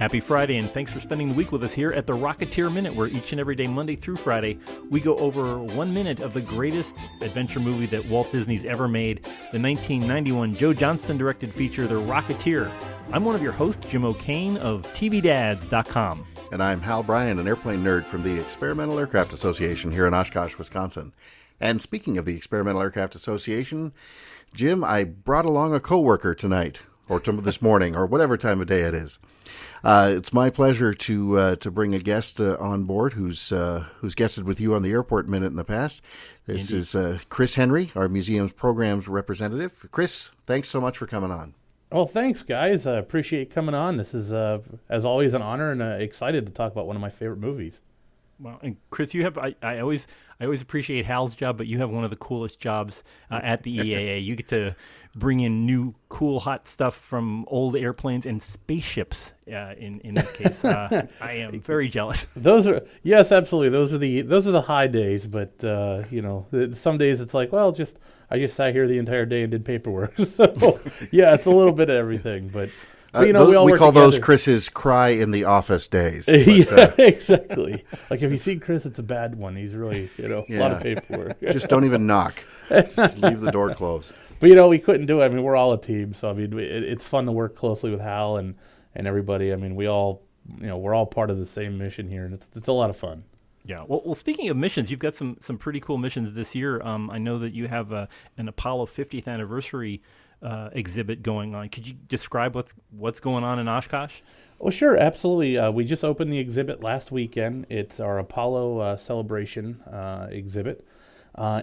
Happy Friday, and thanks for spending the week with us here at the Rocketeer Minute, where each and every day, Monday through Friday, we go over 1 minute of the greatest adventure movie that Walt Disney's ever made, the 1991 Joe Johnston-directed feature, The Rocketeer. I'm one of your hosts, Jim O'Kane of TVDads.com. And I'm Hal Bryan, an airplane nerd from the Experimental Aircraft Association here in Oshkosh, Wisconsin. And speaking of the Experimental Aircraft Association, Jim, I brought along a coworker tonight, or this morning, or whatever time of day it is. It's my pleasure to bring a guest on board who's guested with you on the Airport Minute in the past. This Indeed. Is Chris Henry, our museum's programs representative. Chris, thanks so much for coming on. Well, thanks, guys. I appreciate coming on. This is, as always, an honor, and excited to talk about one of my favorite movies. Well, and Chris, you have I always appreciate Hal's job, but you have one of the coolest jobs at the EAA. You get to bring in new, cool, hot stuff from old airplanes and spaceships. In this case, I am very jealous. Yes, absolutely. Those are the high days. But some days it's like, well, I just sat here the entire day and did paperwork. So yeah, it's a little bit of everything, but. We call those Chris's cry in the office days. But, yeah, exactly. Like if you see Chris, it's a bad one. He's really, a lot of paperwork. Just don't even knock. Just leave the door closed. But, we couldn't do it. I mean, we're all a team. So, I mean, it's fun to work closely with Hal and everybody. I mean, we all, we're all part of the same mission here, and it's a lot of fun. Yeah. Well, speaking of missions, you've got some pretty cool missions this year. I know that you have an Apollo 50th anniversary exhibit going on. Could you describe what's going on in Oshkosh? Well, sure, absolutely. We just opened the exhibit last weekend. It's our Apollo celebration exhibit.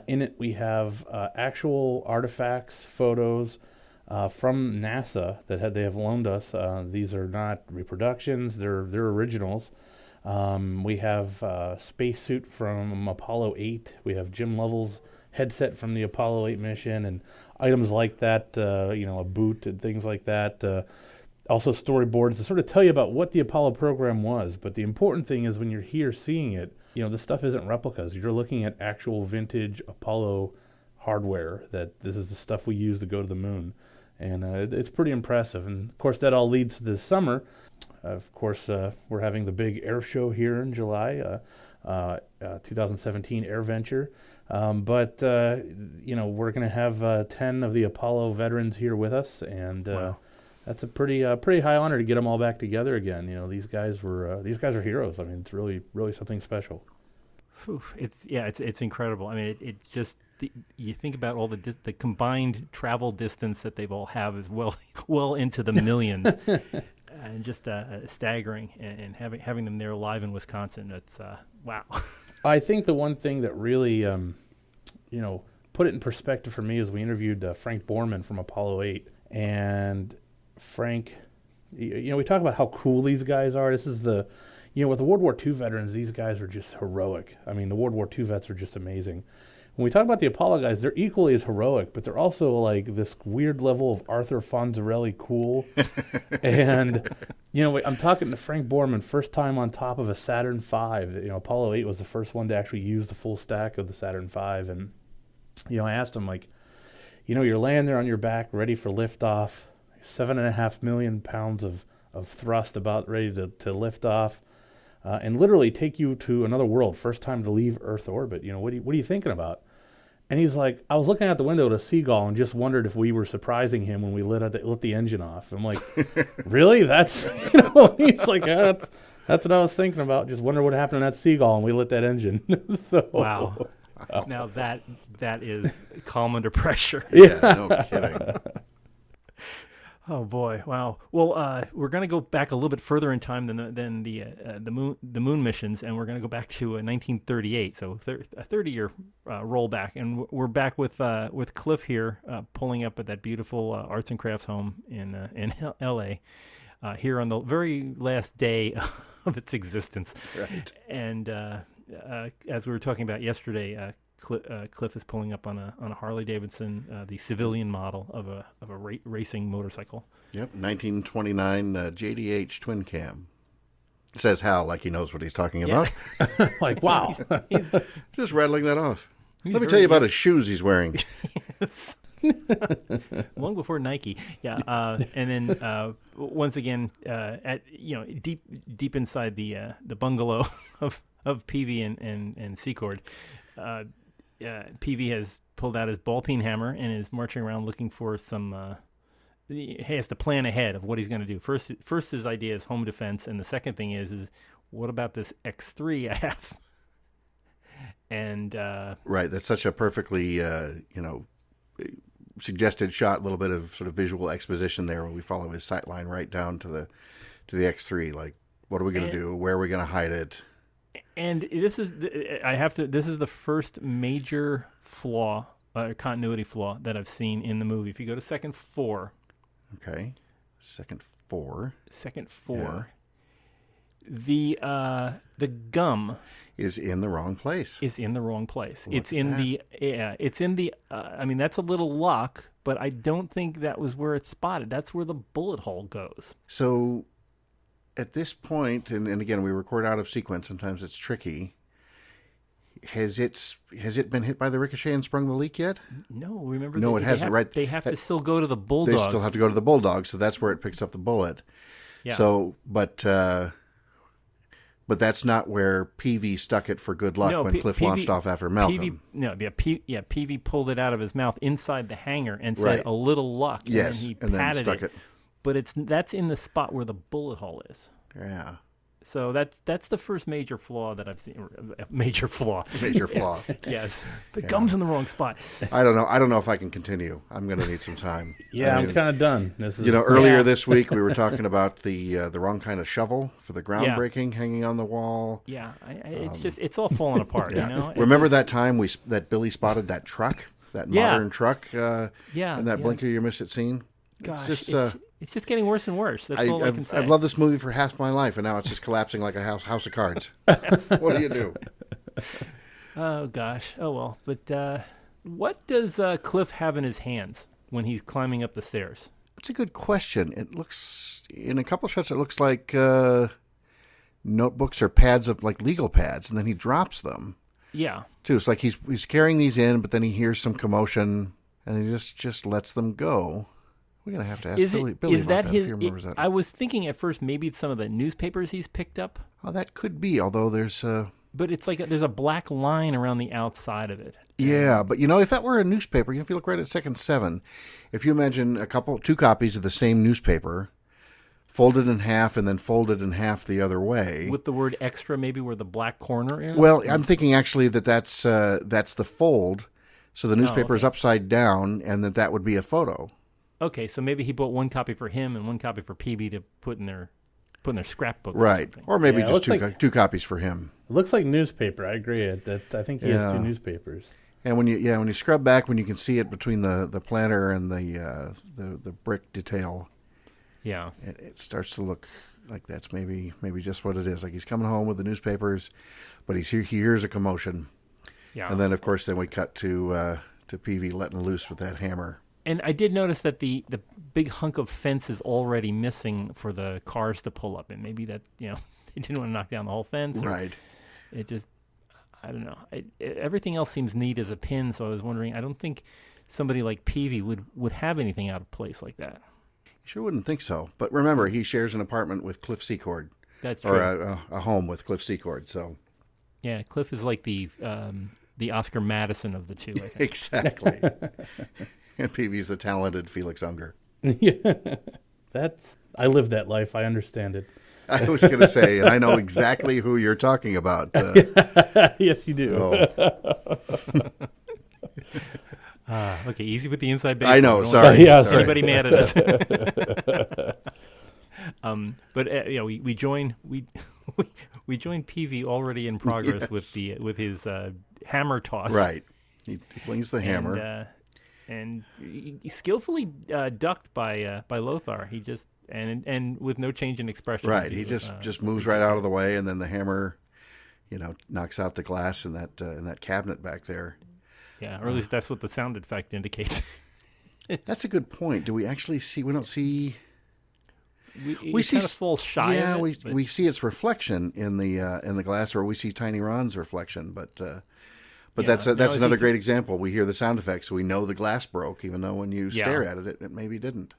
In it, we have actual artifacts, photos from NASA that they have loaned us. These are not reproductions; they're originals. We have a spacesuit from Apollo 8. We have Jim Lovell's headset from the Apollo 8 mission and items like that, a boot and things like that. Also storyboards to sort of tell you about what the Apollo program was. But the important thing is when you're here seeing it, this stuff isn't replicas. You're looking at actual vintage Apollo hardware, that this is the stuff we use to go to the moon. And it's pretty impressive. And, of course, that all leads to this summer. Of course, we're having the big air show here in July, 2017 Air Venture. But we're going to have 10 of the Apollo veterans here with us, and wow. That's a pretty high honor to get them all back together again. These guys are heroes. I mean, it's really, really something special. It's incredible. I mean, it just you think about all the combined travel distance that they've all have is well into the millions. And just staggering, and having them there live in Wisconsin, it's wow. I think the one thing that really, put it in perspective for me is we interviewed Frank Borman from Apollo 8, and Frank, we talk about how cool these guys are. This is with the World War II veterans, these guys are just heroic. I mean, the World War II vets are just amazing. When we talk about the Apollo guys, they're equally as heroic, but they're also like this weird level of Arthur Fonzarelli cool. And, I'm talking to Frank Borman, first time on top of a Saturn V. Apollo 8 was the first one to actually use the full stack of the Saturn V. And, I asked him, you're laying there on your back, ready for liftoff, 7.5 million pounds of thrust about ready to lift off. And literally take you to another world, first time to leave Earth orbit. What are you thinking about? And he's like, I was looking out the window at a seagull and just wondered if we were surprising him when we lit the engine off. I'm like, really? That's, he's like, that's what I was thinking about. Just wonder what happened to that seagull when we lit that engine. So, wow. Now that is calm under pressure. Yeah, no kidding. Oh boy! Wow. Well, we're going to go back a little bit further in time than the moon missions, and we're going to go back to 1938. So a 30-year rollback, and we're back with Cliff here, pulling up at that beautiful arts and crafts home in L.A. Here on the very last day of its existence. Right. And as we were talking about yesterday, Cliff is pulling up on a Harley Davidson, the civilian model of a racing motorcycle. Yep, 1929 JDH twin cam. Says Hal like he knows what he's talking about. Like, wow. Just rattling that off. Let me tell you about his shoes he's wearing. Yes. long before Nike. Yeah, and then once again, at deep inside the bungalow of Peavy and Secord, Peavy has pulled out his ball-peen hammer and is marching around looking for some. He has to plan ahead of what he's going to do. First, his idea is home defense, and the second thing is what about this X3 I have? And right, that's such a perfectly suggested shot. A little bit of sort of visual exposition there when we follow his sight line right down to the X3. Like, what are we going to do? Where are we going to hide it? And this is This is the first major flaw, continuity flaw that I've seen in the movie. If you go to second four. Okay. Second four. Yeah. The gum is in the wrong place. It's in the I mean, that's a little luck, but I don't think that was where it's spotted. That's where the bullet hole goes. So at this point, and again, we record out of sequence, sometimes it's tricky. Has it been hit by the ricochet and sprung the leak yet? No, remember? No, it hasn't. Right, they have to still go to the bulldog. They still have to go to the bulldog, so that's where it picks up the bullet. Yeah. So, but that's not where Peavy stuck it for good luck when Cliff launched off after Malcolm. Peavy pulled it out of his mouth inside the hangar and said, Right. "A little luck." Yes, and then stuck it. But that's in the spot where the bullet hole is. Yeah. So that's the first major flaw that I've seen. Major flaw. Yes, the gum's in the wrong spot. I don't know if I can continue. I'm going to need some time. Yeah, I'm kind of done. Earlier this week we were talking about the wrong kind of shovel for the groundbreaking hanging on the wall. Yeah, it's all falling apart. Yeah. You know. Remember that time that Billy spotted that truck, that modern truck, in that Blink or You Miss It scene? Gosh, It's just getting worse and worse. That's all I can say. I've loved this movie for half my life, and now it's just collapsing like a house of cards. What do you do? Oh, gosh. Oh, well. But what does Cliff have in his hands when he's climbing up the stairs? It's a good question. It looks, in a couple of shots, it looks like notebooks or pads of, like, legal pads, and then he drops them. Yeah. Too. It's like he's carrying these in, but then he hears some commotion, and he just lets them go. We're going to have to ask Billy about that, if he remembers that. I was thinking at first maybe it's some of the newspapers he's picked up. Oh, that could be, although there's... But it's like there's a black line around the outside of it. Yeah, but if that were a newspaper, if you look right at second 7, if you imagine two copies of the same newspaper, folded in half and then folded in half the other way. With the word extra maybe where the black corner is? Well, I'm thinking actually that's the fold, so the newspaper is upside down, and that would be a photo. Okay, so maybe he bought one copy for him and one copy for PB to put in their scrapbook. Right, or maybe just two copies for him. It looks like newspaper. I agree. I think he has 2 newspapers. And when you scrub back, when you can see it between the planter and the brick detail, it starts to look like that's maybe just what it is. Like he's coming home with the newspapers, but he hears a commotion. Yeah, and then of course we cut to Peavy letting loose with that hammer. And I did notice that the big hunk of fence is already missing for the cars to pull up in. Maybe that, they didn't want to knock down the whole fence. Right. It just, I don't know. Everything else seems neat as a pin, so I was wondering, I don't think somebody like Peavy would have anything out of place like that. You sure wouldn't think so. But remember, he shares an apartment with Cliff Secord. That's true. Or a home with Cliff Secord, so. Yeah, Cliff is like the Oscar Madison of the two, I think. Exactly. And Peavy's the talented Felix Unger. Yeah, I lived that life. I understand it. I was going to say, and I know exactly who you're talking about. Yes, you do. Okay, easy with the inside baseball. I know. Sorry. Sorry. Anybody mad at us? But we join Peavy already in progress with his hammer toss. Right. He flings the hammer. And skillfully ducked by Lothar. He just and with no change in expression. Right. He just moves right out of the way, and then the hammer, knocks out the glass in that cabinet back there. Yeah, or at least that's what the sound effect indicates. That's a good point. Do we actually see? We don't see. We see kind of full shy. Yeah, of it, we see its reflection in the glass, or we see Tiny Ron's reflection, but But Yeah. Now, that's is another great example. We hear the sound effects, so we know the glass broke, even though when you Yeah. stare at it, it maybe didn't.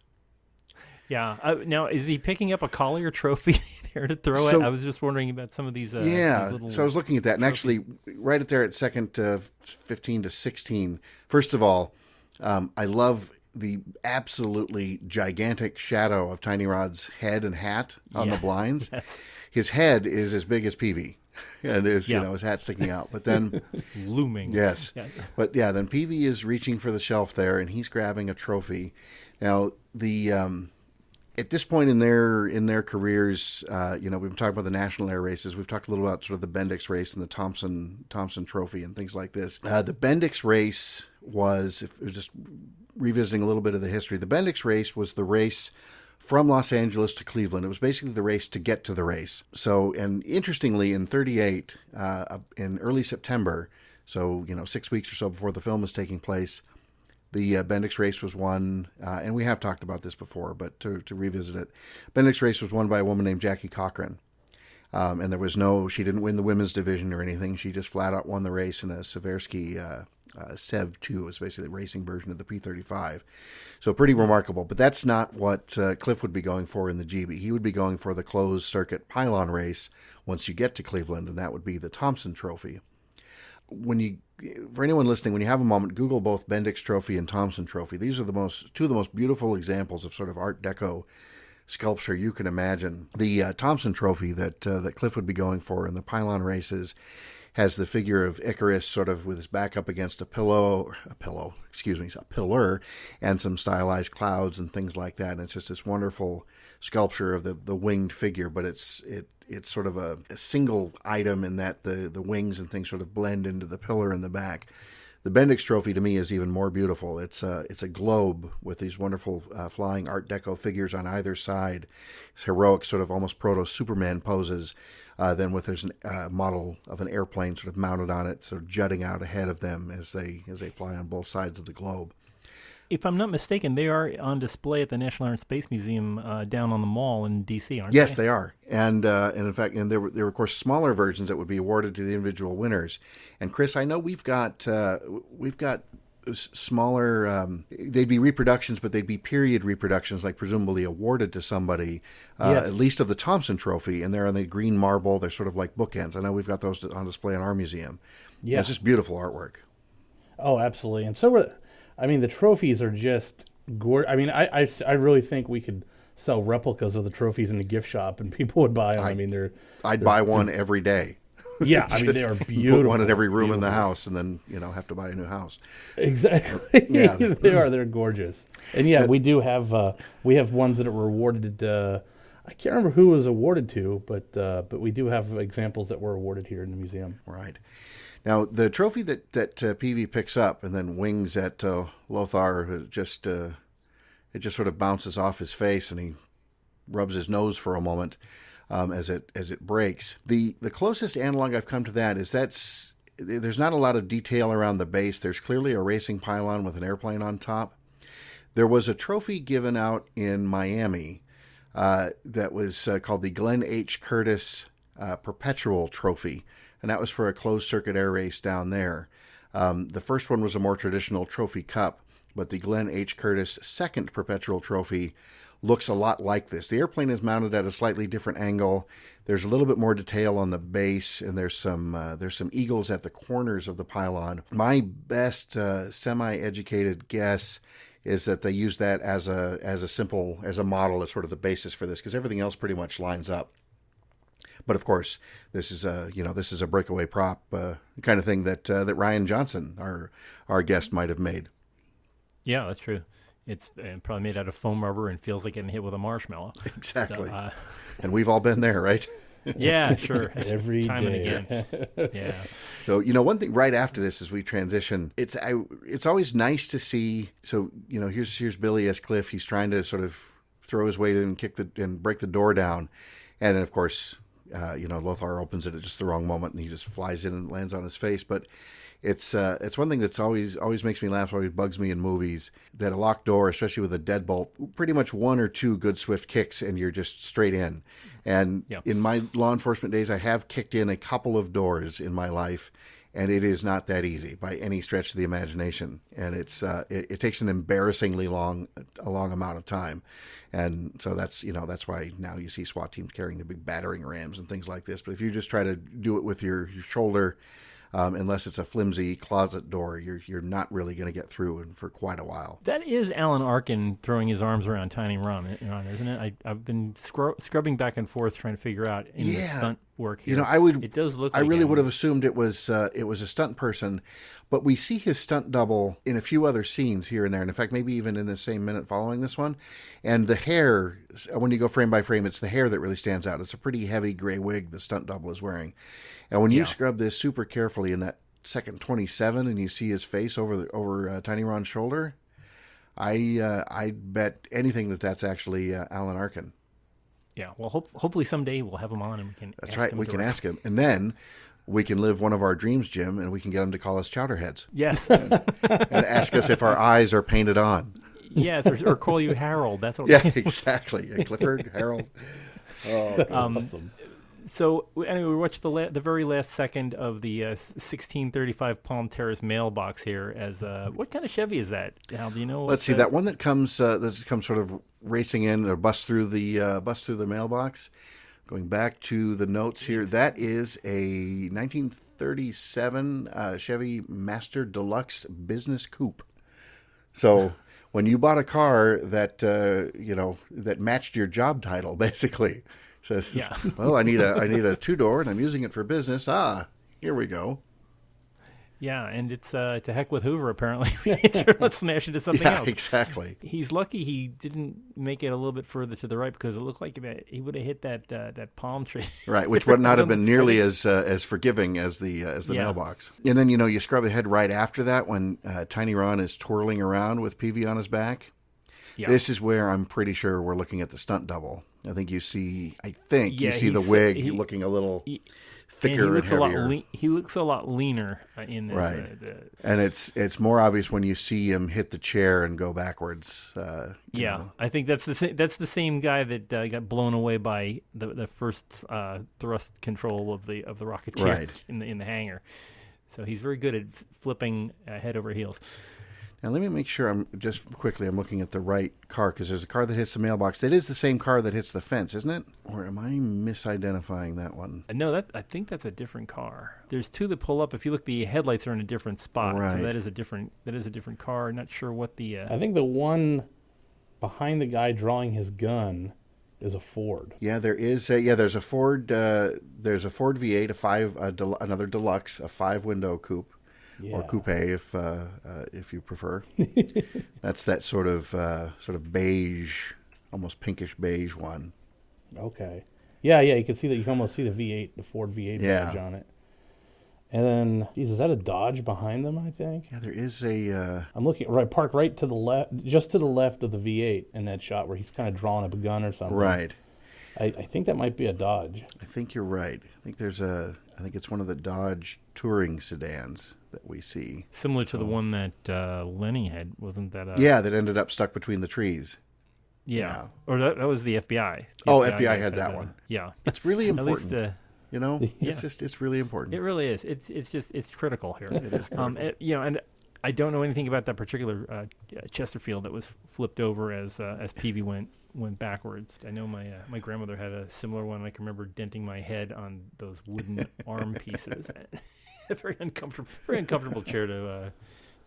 Yeah. Now, is he picking up a Collier trophy there to throw it? So I was just wondering about some of these yeah, little so I was looking at that, and trophies. actually, right at there at second 15 to 16. First of all, I love the absolutely gigantic shadow of Tiny Rod's head and hat on the Yeah. blinds. Yes. His head is as big as Peavy, and Yeah. his hat sticking out. But then, Looming. yes, Yeah. but yeah, then Peavy is reaching for the shelf there, and he's grabbing a trophy. Now the at this point in their careers, we've been talking about the national air races. We've talked a little about sort of the Bendix race and the Thompson Trophy and things like this. The Bendix race was, if it was just revisiting a little bit of the history, the Bendix race was the race from Los Angeles to Cleveland. It was basically the race to get to the race. So, and interestingly, in '38, in early September, so 6 weeks or so before the film is taking place, the Bendix race was won, and we have talked about this before, but to revisit it, Bendix race was won by a woman named Jackie Cochran. And she didn't win the women's division or anything. She just flat out won the race in a Seversky Sev 2. It's basically the racing version of the P35. So pretty remarkable. But that's not what Cliff would be going for in the GB. He would be going for the closed circuit pylon race once you get to Cleveland, and that would be the Thompson Trophy. For anyone listening, when you have a moment, Google both Bendix Trophy and Thompson Trophy. These are two of the most beautiful examples of sort of Art Deco sculpture you can imagine. The Thompson Trophy that Cliff would be going for in the pylon races has the figure of Icarus sort of with his back up against a pillar, and some stylized clouds and things like that. And it's just this wonderful sculpture of the winged figure, but it's sort of a single item in that the wings and things sort of blend into the pillar in the back. The Bendix Trophy to me is even more beautiful. It's a globe with these wonderful flying Art Deco figures on either side. It's heroic, sort of almost proto-Superman poses. Then there's a model of an airplane sort of mounted on it, sort of jutting out ahead of them as they fly on both sides of the globe. If I'm not mistaken, they are on display at the National Air and Space Museum down on the Mall in D.C., aren't Yes, they? they are, and in fact, there were of course smaller versions that would be awarded to the individual winners. And Chris, I know we've got smaller. They'd be reproductions, but they'd be period reproductions, like presumably awarded to somebody, Yes. at least of the Thompson Trophy, and they're on the green marble. They're sort of like bookends. I know we've got those on display in our museum. Yeah. It's just beautiful artwork. Oh, absolutely. And the trophies are just gorgeous. I mean, I really think we could sell replicas of the trophies in the gift shop and people would buy them. I'd buy one every day. Yeah, I mean, they are beautiful. Put one in every room in the beautiful. house, and then have to buy a new house. Exactly. Yeah. they are. They're gorgeous. And yeah, we do have ones that were awarded. I can't remember who it was awarded to, but we do have examples that were awarded here in the museum. Right. Now, the trophy that Peavy picks up and then wings at Lothar, it just sort of bounces off his face, and he rubs his nose for a moment as it breaks. The closest analog I've come to that is there's not a lot of detail around the base. There's clearly a racing pylon with an airplane on top. There was a trophy given out in Miami that was called the Glenn H. Curtis Perpetual Trophy, and that was for a closed circuit air race down there. The first one was a more traditional trophy cup, but the Glenn H. Curtis second Perpetual Trophy looks a lot like this. The airplane is mounted at a slightly different angle. There's a little bit more detail on the base, and there's some eagles at the corners of the pylon. My best semi-educated guess is that they use that as a model as sort of the basis for this, because everything else pretty much lines up. But of course, this is a breakaway prop kind of thing that Ryan Johnson, our guest, might have made. Yeah, that's true. It's probably made out of foam rubber and feels like getting hit with a marshmallow. Exactly. So, and we've all been there, right? yeah, sure. Every Time day. and again. Yeah. So, one thing right after this, as we transition, it's always nice to see. So, here's Billy as Cliff. He's trying to sort of throw his weight in and break the door down. And then, of course, Lothar opens it at just the wrong moment, and he just flies in and lands on his face. But it's one thing that's always makes me laugh, always bugs me in movies, that a locked door, especially with a deadbolt, pretty much one or two good swift kicks and you're just straight in. And Yeah. in my law enforcement days, I have kicked in a couple of doors in my life, And it is not that easy by any stretch of the imagination. And it takes an embarrassingly long amount of time. And so that's why now you see SWAT teams carrying the big battering rams and things like this. But if you just try to do it with your shoulder, unless it's a flimsy closet door, you're not really going to get through for quite a while. That is Alan Arkin throwing his arms around Tiny Ron, isn't it? I've been scrubbing back and forth trying to figure out the stunt work here. It does look. I like really him. would have assumed it was a stunt person, but we see his stunt double in a few other scenes here and there, and in fact, maybe even in the same minute following this one. And the hair, when you go frame by frame, it's the hair that really stands out. It's a pretty heavy gray wig the stunt double is wearing. And when you scrub this super carefully in that second 27, and you see his face over Tiny Ron's shoulder, I bet anything that's actually Alan Arkin. Yeah, well, hopefully someday we'll have him on and we can. That's right. We can ask him, and then we can live one of our dreams, Jim, and we can get him to call us Chowderheads. Yes. and ask us if our eyes are painted on. Yes, or call you Harold. That's what. Yeah, exactly. Clifford, Harold. Oh, awesome. So anyway, we watched the very last second of the 1635 Palm Terrace mailbox here. As what kind of Chevy is that? Hal, do you know? Let's see. That one that comes sort of racing in or busts through the mailbox. Going back to the notes here, that is a 1937 Chevy Master Deluxe Business Coupe. So when you bought a car that that matched your job title, basically. Says, well, I need a 2-door, and I'm using it for business. Here we go. Yeah, and it's to heck with Hoover, apparently. Let's smash into something else. Exactly. He's lucky he didn't make it a little bit further to the right, because it looked like he would have hit that palm tree. Right, which would not have been nearly as forgiving as the mailbox. And then, you scrub ahead right after that when Tiny Ron is twirling around with Peavy on his back. Yeah. This is where I'm pretty sure we're looking at the stunt double. I think you see the wig looking a little thicker and heavier. He looks a lot leaner in this. Right. And it's more obvious when you see him hit the chair and go backwards. I think that's the same guy that got blown away by the first thrust control of the Rocketeer in the hangar. So he's very good at flipping head over heels. Now, let me make sure I'm looking at the right car, because there's a car that hits the mailbox. That is the same car that hits the fence, isn't it? Or am I misidentifying that one? No, I think that's a different car. There's two that pull up. If you look, the headlights are in a different spot. Right. So that is a different car. I'm not sure what the... I think the one behind the guy drawing his gun is a Ford. Yeah, there is. There's a Ford. There's a Ford V8, another deluxe, a 5-window coupe. Yeah. Or coupe, if you prefer. That's that sort of beige, almost pinkish beige one. Okay. Yeah. You can see that. You can almost see the Ford V8 badge on it. And then, is that a Dodge behind them? I think. Yeah, there is a. I'm looking parked right to the left, just to the left of the V8 in that shot where he's kind of drawing up a gun or something. Right. I think that might be a Dodge. I think you're right. I think it's one of the Dodge touring sedans that we see. Similar to the one that Lenny had, wasn't that? That ended up stuck between the trees. Yeah. Or that was the FBI. FBI had that one. Yeah. It's really important. At least it's really important. It really is. It's critical here. It is critical. And I don't know anything about that particular Chesterfield that was flipped over as Peavy went backwards. I know my grandmother had a similar one. I can remember denting my head on those wooden arm pieces. A very uncomfortable chair to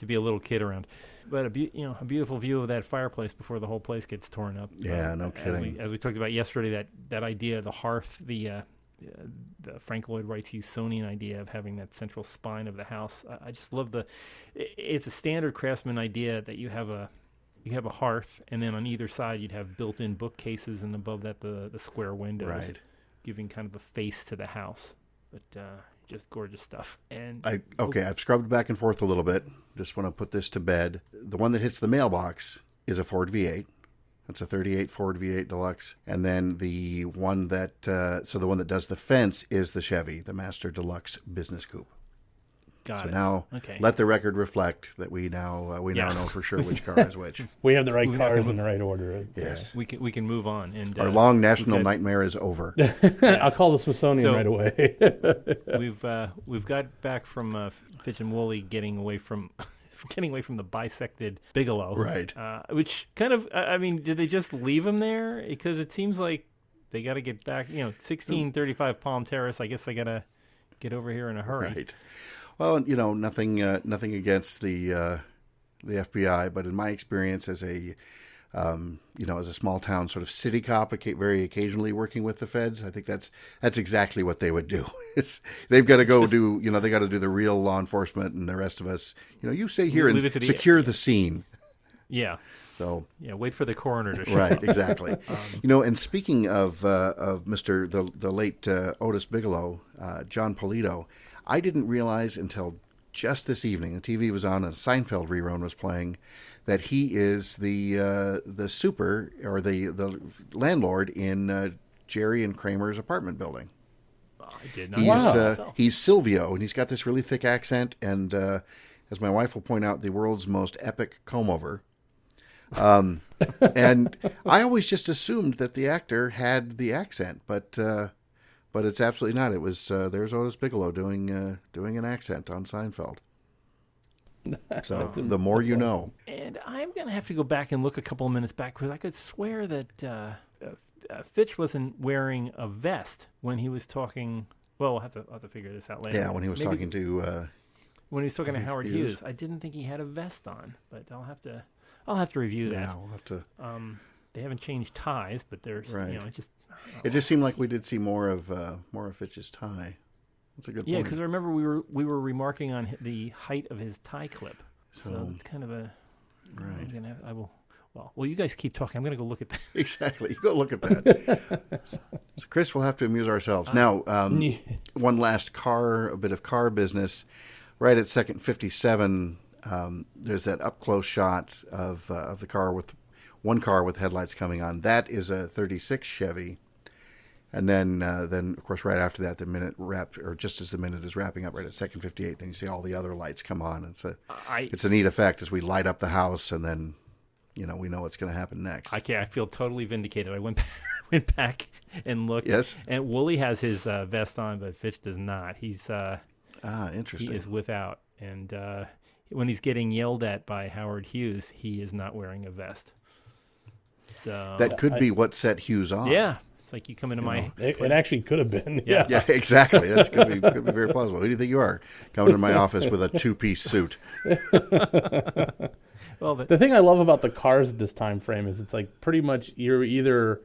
be a little kid around. But a beautiful view of that fireplace before the whole place gets torn up. Yeah, no kidding. As we talked about yesterday, that idea, the hearth, the Frank Lloyd Wright's Usonian idea of having that central spine of the house. I just love it's a standard craftsman idea that you have a hearth, and then on either side you'd have built-in bookcases, and above that the square windows, giving kind of a face to the house. But just gorgeous stuff. And I've scrubbed back and forth a little bit. Just want to put this to bed. The one that hits the mailbox is a Ford V8. That's a 38 Ford V8 Deluxe. And then the one that does the fence is the Chevy, the Master Deluxe Business Coupe. Got So it. now, Okay. let the record reflect that we now Yeah. know for sure which car is which. We have the right We- cars okay. in the right order. Yes. We can move on. And Our long we've national got- nightmare is over. I'll call the Smithsonian So- right away. We've got back from Fitch and Woolley getting away from the bisected Bigelow, Right. Which kind of, I mean, did they just leave him there? Because it seems like they got to get back. 1635 Palm Terrace. I guess they got to get over here in a hurry. Right. Well, nothing against the FBI, but in my experience as a as a small town sort of city cop, very occasionally working with the feds, I think that's exactly what they would do. They've got to go they got to do the real law enforcement, and the rest of us, you stay here Leave it to and the- secure the scene. Yeah. So Yeah. Wait for the coroner to show. right, exactly. And speaking of Mr. the late Otis Bigelow, John Polito, I didn't realize until just this evening, the TV was on, a Seinfeld rerun was playing, that he is the super or the landlord in Jerry and Kramer's apartment building. I did not. He's Wow. he's Silvio, and he's got this really thick accent, and as my wife will point out, the world's most epic comb over. And I always just assumed that the actor had the accent, but it's absolutely not. It was there's Otis Bigelow doing an accent on Seinfeld. So the more you know. And I'm going to have to go back and look a couple of minutes back because I could swear that Fitch wasn't wearing a vest when he was talking. Well, we'll have to figure this out later. Yeah, when he was talking to when he was talking to Howard Hughes. Hughes, I didn't think he had a vest on, but I'll have to review that. yeah, we'll have to. They haven't changed ties, but there's Right. it It just seemed like we did see more of Fitch's tie. That's a good yeah, point. because I remember we were remarking on the height of his tie clip. So it's kind of a Right. I will. Well, you guys keep talking. I'm going to go look at that. Exactly. You go look at that. So Chris, we'll have to amuse ourselves. Now, one last a bit of car business. Right at second 57, there's that up-close shot of the car with one car with headlights coming on. That is a 36 Chevy. And then of course, right after that, just as the minute is wrapping up, right at second 58, then you see all the other lights come on. It's a neat effect as we light up the house, and then we know what's going to happen next. I feel totally vindicated. I went back and looked. Yes. And Woolley has his vest on, but Fitch does not. He's Interesting. he is without. And when he's getting yelled at by Howard Hughes, he is not wearing a vest. So That could be what set Hughes off. yeah, it's like you come into my It actually could have been. Yeah. Yeah, exactly. That's could be very plausible. Who do you think you are? Coming to my office with a two-piece suit. well, but The thing I love about the cars at this time frame is it's like pretty much you're either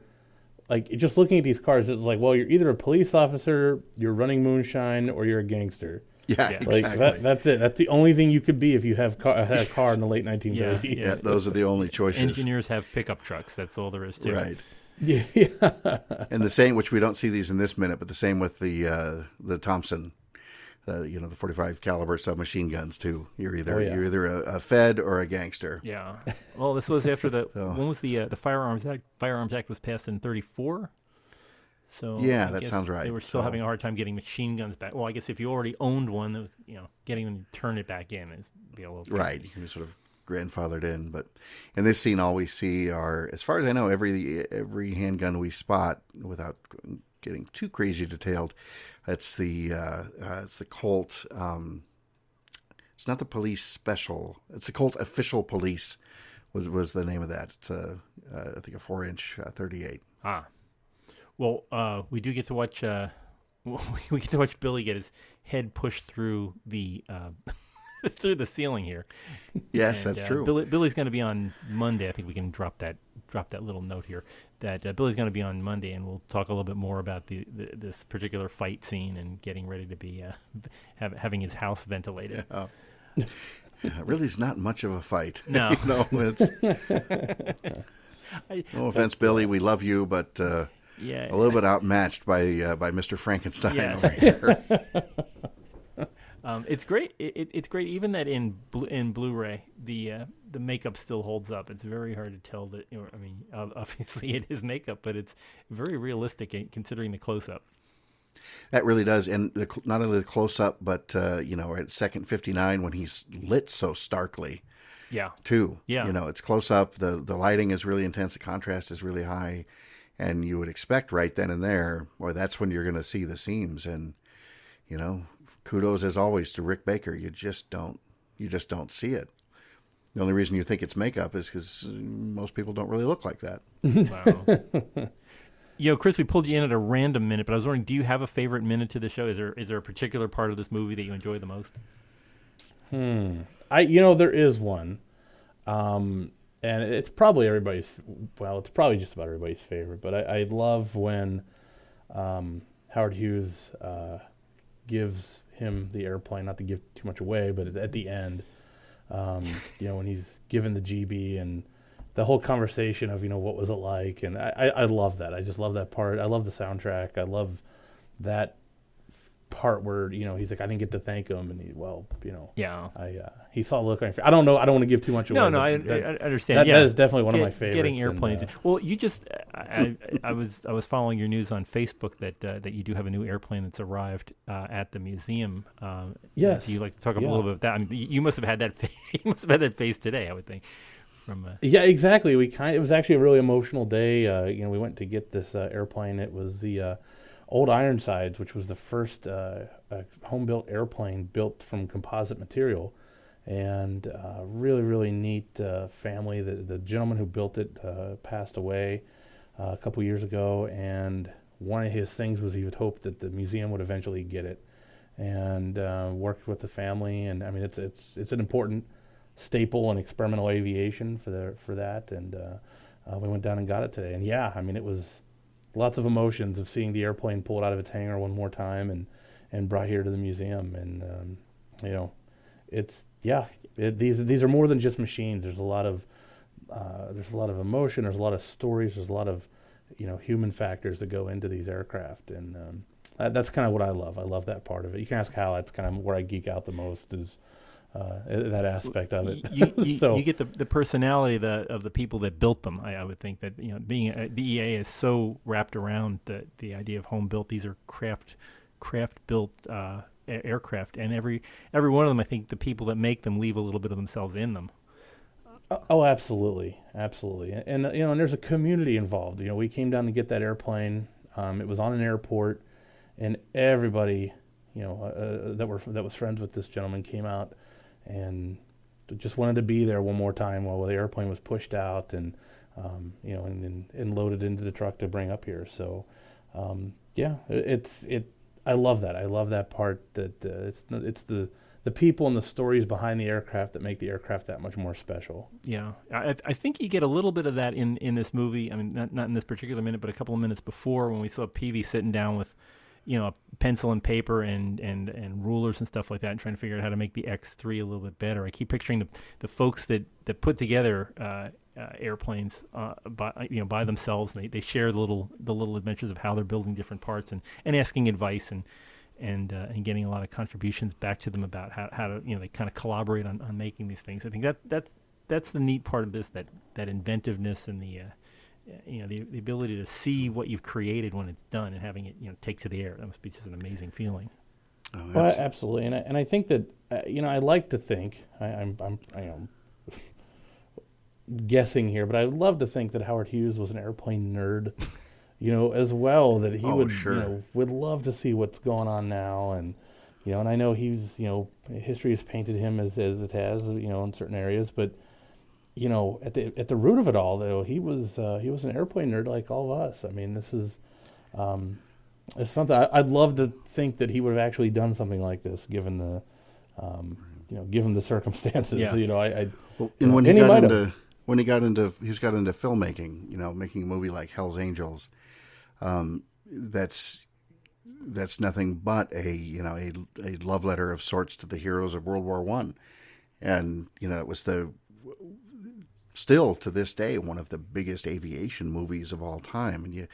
like just looking at these cars, it's like, well, you're either a police officer, you're running moonshine, or you're a gangster. Yeah, Yeah. Like exactly. that's it. That's the only thing you could be if you had a car in the late 1930s. Yeah, those are the only choices. engineers have pickup trucks. That's all there is to it. Right. Yeah. And the same, which we don't see these in this minute, but the same with the Thompson, the 45 caliber submachine guns too. You're either a Fed or a gangster. Yeah. Well, this was after So- when was the Firearms Act? Firearms Act was passed in 1934. So Yeah, I that guess sounds right. They were still So- having a hard time getting machine guns back. Well, I guess if you already owned one, that was, getting them to turn it back in is be a little Right, you can be sort of grandfathered in. But in this scene, all we see are, as far as I know, every handgun we spot, without getting too crazy detailed, it's the Colt. It's not the police special. It's the Colt Official Police. Was the name of that? It's I think a 4-inch 38. Ah. Well, we do get to watch. We get to watch Billy get his head pushed through the through the ceiling here. Yes, And, that's true. Billy's going to be on Monday. I think we can drop that little note here that Billy's going to be on Monday, and we'll talk a little bit more about this particular fight scene and getting ready to be having his house ventilated. Yeah, really, it's not much of a fight. No. It's no offense, Billy. We love you, but Yeah, a little bit outmatched by Mr. Frankenstein Yeah. over here. It's great. It's great. Even that in Blu-ray, the makeup still holds up. It's very hard to tell that. Obviously it is makeup, but it's very realistic considering the close-up. That really does, and not only the close up, but at second 59 when he's lit so starkly Yeah. too. Yeah. It's close up. The lighting is really intense. The contrast is really high, and you would expect right then and there, boy, that's when you're going to see the seams. And kudos as always to Rick Baker. You just don't see it. The only reason you think it's makeup is because most people don't really look like that. Wow. Chris, we pulled you in at a random minute, but I was wondering, do you have a favorite minute to the show? Is there a particular part of this movie that you enjoy the most? There is one, and it's probably everybody's. Well, it's probably just about everybody's favorite. But I love when Howard Hughes gives him the airplane. Not to give too much away, but at the end, when he's given the GB and the whole conversation of what was it like, and I love that. I just love that part. I love the soundtrack. I love that part where he's like, I didn't get to thank him, and Yeah. he saw the look on your face. I don't know. I don't want to give too much away. No, I understand. That is definitely one of my favorites. Getting airplanes. Well, you just I was following your news on Facebook that you do have a new airplane that's arrived at the museum. Yes. Do you like to talk a little bit about that? I mean, you must have had that you must have had that face today, I would think. Yeah, exactly. It was actually a really emotional day. We went to get this airplane. It was the old Ironsides, which was the first home-built airplane built from composite material, and really, really neat family. The gentleman who built it passed away a couple years ago, and one of his things was he would hope that the museum would eventually get it, and worked with the family. And I mean, it's an important staple in experimental aviation for that, and we went down and got it today. And yeah, I mean, it was lots of emotions of seeing the airplane pulled out of its hangar one more time and brought here to the museum. And these are more than just machines. There's a lot of emotion. There's a lot of stories. There's a lot of human factors that go into these aircraft, and that's kind of what I love. I love that part of it. You can ask Hal. That's kind of where I geek out the most, is that aspect of it. You get the personality of the people that built them. I would think that being the EA is so wrapped around the idea of home built. These are craft built aircraft, and every one of them, I think the people that make them leave a little bit of themselves in them. Oh, absolutely. And and there's a community involved. We came down to get that airplane. It was on an airport, and everybody that was friends with this gentleman came out and just wanted to be there one more time while the airplane was pushed out and and loaded into the truck to bring up here. So I love that. I love that part, that it's the people and the stories behind the aircraft that make the aircraft that much more special. Yeah, I think you get a little bit of that in this movie. I mean, not in this particular minute, but a couple of minutes before, when we saw Peavy sitting down with pencil and paper and rulers and stuff like that, and trying to figure out how to make the X3 a little bit better. I keep picturing the folks that put together airplanes by themselves, and they share the little adventures of how they're building different parts, and asking advice and getting a lot of contributions back to them about how to they kind of collaborate on making these things. I think that's the neat part of this, that inventiveness and the ability to see what you've created when it's done and having it take to the air. That must be just an amazing feeling. Oh, well, absolutely, and I think that I like to think I'm guessing here, but I'd love to think that Howard Hughes was an airplane nerd, as well. That he would love to see what's going on now, and and I know he's history has painted him as it has in certain areas, but at the root of it all, though, he was an airplane nerd like all of us. I mean, this is it's something I'd love to think that he would have actually done something like this, given the given the circumstances. Yeah. And when he got into filmmaking, making a movie like Hell's Angels, that's nothing but a love letter of sorts to the heroes of World War I. And it was still to this day one of the biggest aviation movies of all time, and you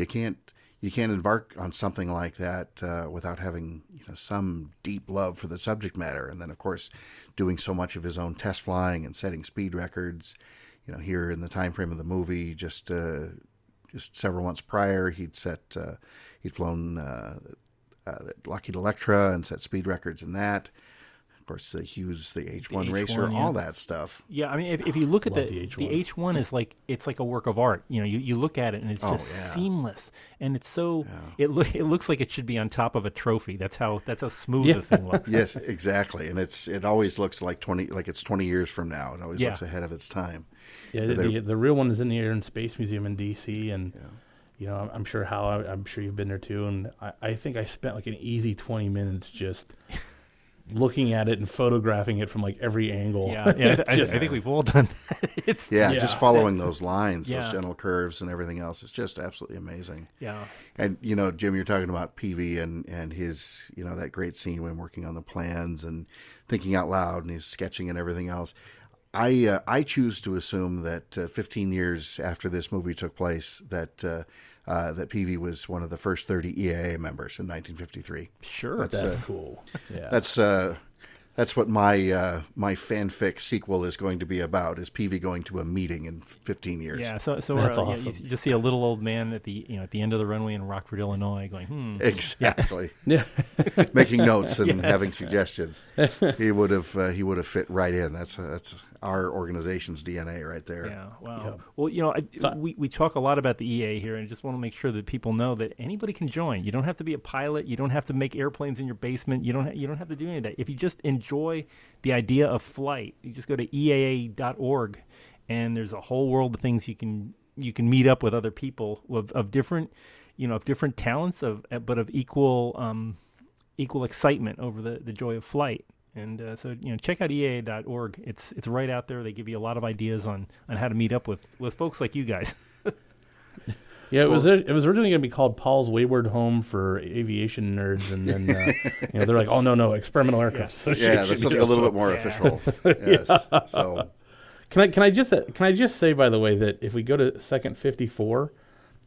can't embark on something like that without having some deep love for the subject matter. And then, of course, doing so much of his own test flying and setting speed records. Here in the time frame of the movie, just several months prior, he'd flown Lockheed Electra and set speed records in that. Of course, the Hughes, the H1 racer, yeah. all that stuff. Yeah, I mean, if you look at Love the the H1 is like it's like a work of art. You know, you look at it and it's just seamless, and it's so it looks like it should be on top of a trophy. That's how smooth the thing looks. Yes, exactly, and it always looks like it's 20 years from now. It always looks ahead of its time. Yeah, the real one is in the Air and Space Museum in D.C. and you know, I'm sure I'm sure you've been there too, and I think I spent like an easy 20 minutes just looking at it and photographing it from like every angle. Yeah, I think we've all done that. It's just following those lines, those gentle curves and everything else. It's just absolutely amazing. Yeah. And, you know, Jim, you're talking about Peavy and his, you know, that great scene when working on the plans and thinking out loud and he's sketching and everything else. I choose to assume that 15 years after this movie took place, that Peavy was one of the first 30 EAA members in 1953. Sure, that's cool. Yeah, that's what my my fanfic sequel is going to be about. Is Peavy going to a meeting in 15 years? Yeah, so that's awesome. You just see a little old man at the end of the runway in Rockford, Illinois, going, Exactly. Yeah. Making notes and having suggestions. He would have fit right in. That's our organization's DNA right there. Yeah. Wow. Yep. Well, you know, we talk a lot about the EA here, and I just want to make sure that people know that anybody can join. You don't have to be a pilot. You don't have to make airplanes in your basement. You don't have to do any of that. If you just enjoy the idea of flight, you just go to eaa.org, and there's a whole world of things you can meet up with other people of different, you know, of different talents but of equal excitement over the joy of flight. And so, you know, check out eaa.org. It's right out there. They give you a lot of ideas on how to meet up with folks like you guys. Yeah, it was originally going to be called Paul's Wayward Home for Aviation Nerds, and then you know, they're like, oh no, Experimental Aircraft Association. Yeah, that's something a little bit more official. Yes. So can I just say, by the way, that if we go to Second 54,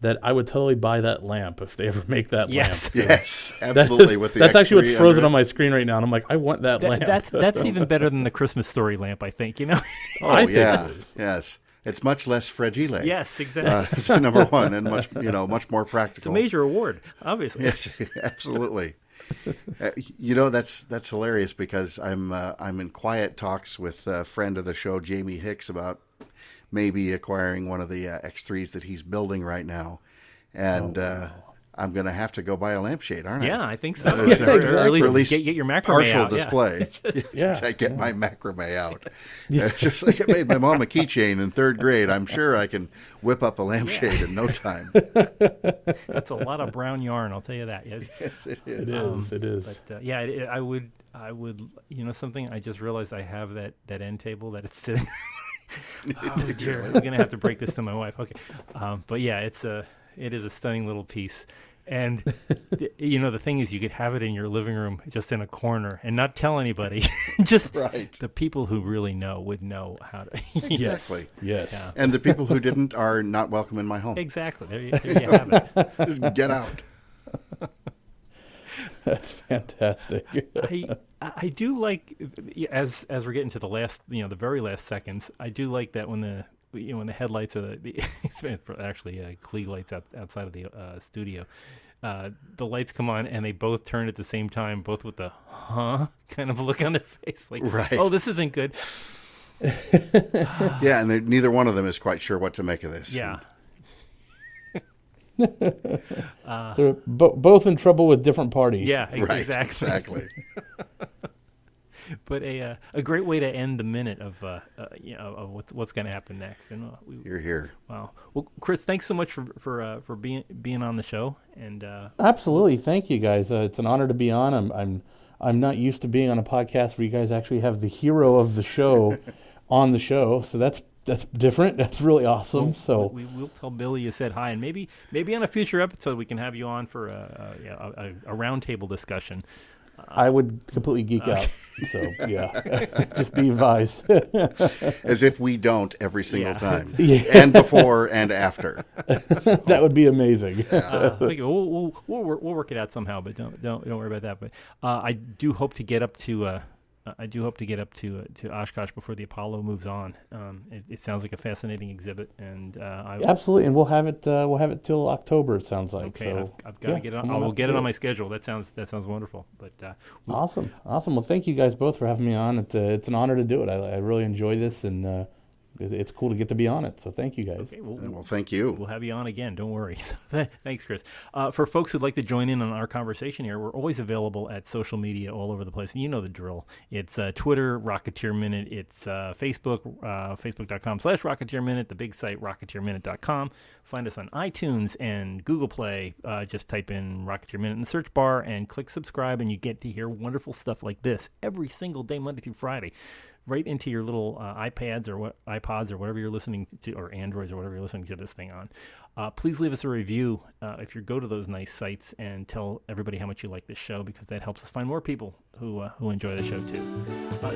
that I would totally buy that lamp if they ever make that lamp. Yes, absolutely. That's actually what's frozen on my screen right now, and I'm like, I want that lamp. That's even better than the Christmas Story lamp, I think. You know. Oh yeah, yes. It's much less fragile. Yes, exactly. Number one, and much more practical. It's a major award, obviously. Yes, absolutely. You know, that's hilarious because I'm in quiet talks with a friend of the show, Jamie Hicks, about maybe acquiring one of the X3s that he's building right now, and I'm going to have to go buy a lampshade, aren't I? Yeah, I think so. Exactly. Or at least get your macrame partial out. display. Yeah. I get my macrame out. Just like I made my mom a keychain in third grade, I'm sure I can whip up a lampshade in no time. That's a lot of brown yarn, I'll tell you that. Yes, Yes, it is. It is. But I would, you know, something. I just realized I have that end table that it's sitting. Oh dear, I'm gonna have to break this to my wife. Okay, but yeah, it is a stunning little piece. And, you know, the thing is, you could have it in your living room just in a corner and not tell anybody. Just the people who really know would know how to. Exactly. Yes. Yeah. And the people who didn't are not welcome in my home. Exactly. There you have it. Just get out. That's fantastic. I do like, as we're getting to the last, you know, the very last seconds, I do like that when the headlights are it's actually Klieg lights outside of the studio, the lights come on and they both turn at the same time, both with the kind of look on their face, like, oh, this isn't good. Yeah, and neither one of them is quite sure what to make of this. Yeah. They're both in trouble with different parties. Yeah, Right, exactly. But a great way to end the minute of you know, of what's going to happen next. And You're here. Wow. Well, Chris, thanks so much for being on the show. And Absolutely, thank you guys. It's an honor to be on. I'm not used to being on a podcast where you guys actually have the hero of the show on the show, so that's different. That's really awesome. We'll tell Billy you said hi, and maybe on a future episode we can have you on for a roundtable discussion. I would completely geek out. So yeah, just be advised. As if we don't every single time, Yeah. and before and after. That would be amazing. Okay, we'll work it out somehow, but don't worry about that. But I do hope to get up to I do hope to get up to Oshkosh before the Apollo moves on. It sounds like a fascinating exhibit, and Absolutely, and we'll have it till October. It sounds like. okay. So I've got to get it on. I will get it on my schedule. That sounds wonderful. But awesome. Well, thank you guys both for having me on. It's an honor to do it. I really enjoy this, and it's cool to get to be on it. So thank you guys. okay, Well, thank you. we'll have you on again. Don't worry. Thanks, Chris. For folks who'd like to join in on our conversation here, we're always available at social media all over the place. And you know the drill. It's Twitter, Rocketeer Minute. It's Facebook, facebook.com/Rocketeer Minute, the big site, rocketeerminute.com. Find us on iTunes and Google Play. Just type in Rocketeer Minute in the search bar and click subscribe, and you get to hear wonderful stuff like this every single day, Monday through Friday, right into your little iPads or iPods or whatever you're listening to, or Androids or whatever you're listening to this thing on. Please leave us a review if you go to those nice sites, and tell everybody how much you like this show, because that helps us find more people who enjoy the show too.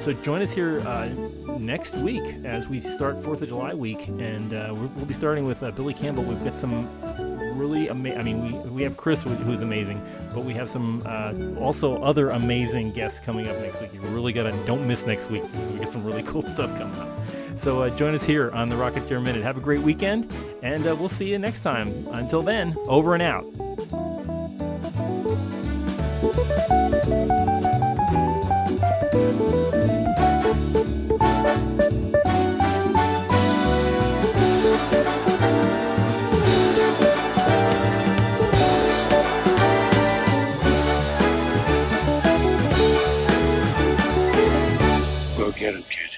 So join us here next week as we start 4th of July week, and we'll be starting with Billy Campbell. We've got some really amazing. I mean, we have Chris, who's amazing, but we have some also other amazing guests coming up next week. You really don't miss next week, because we got some really cool stuff coming up. So join us here on the Rocketeer Minute. Have a great weekend, and we'll see you next time. Until then, over and out. Go get him, kid.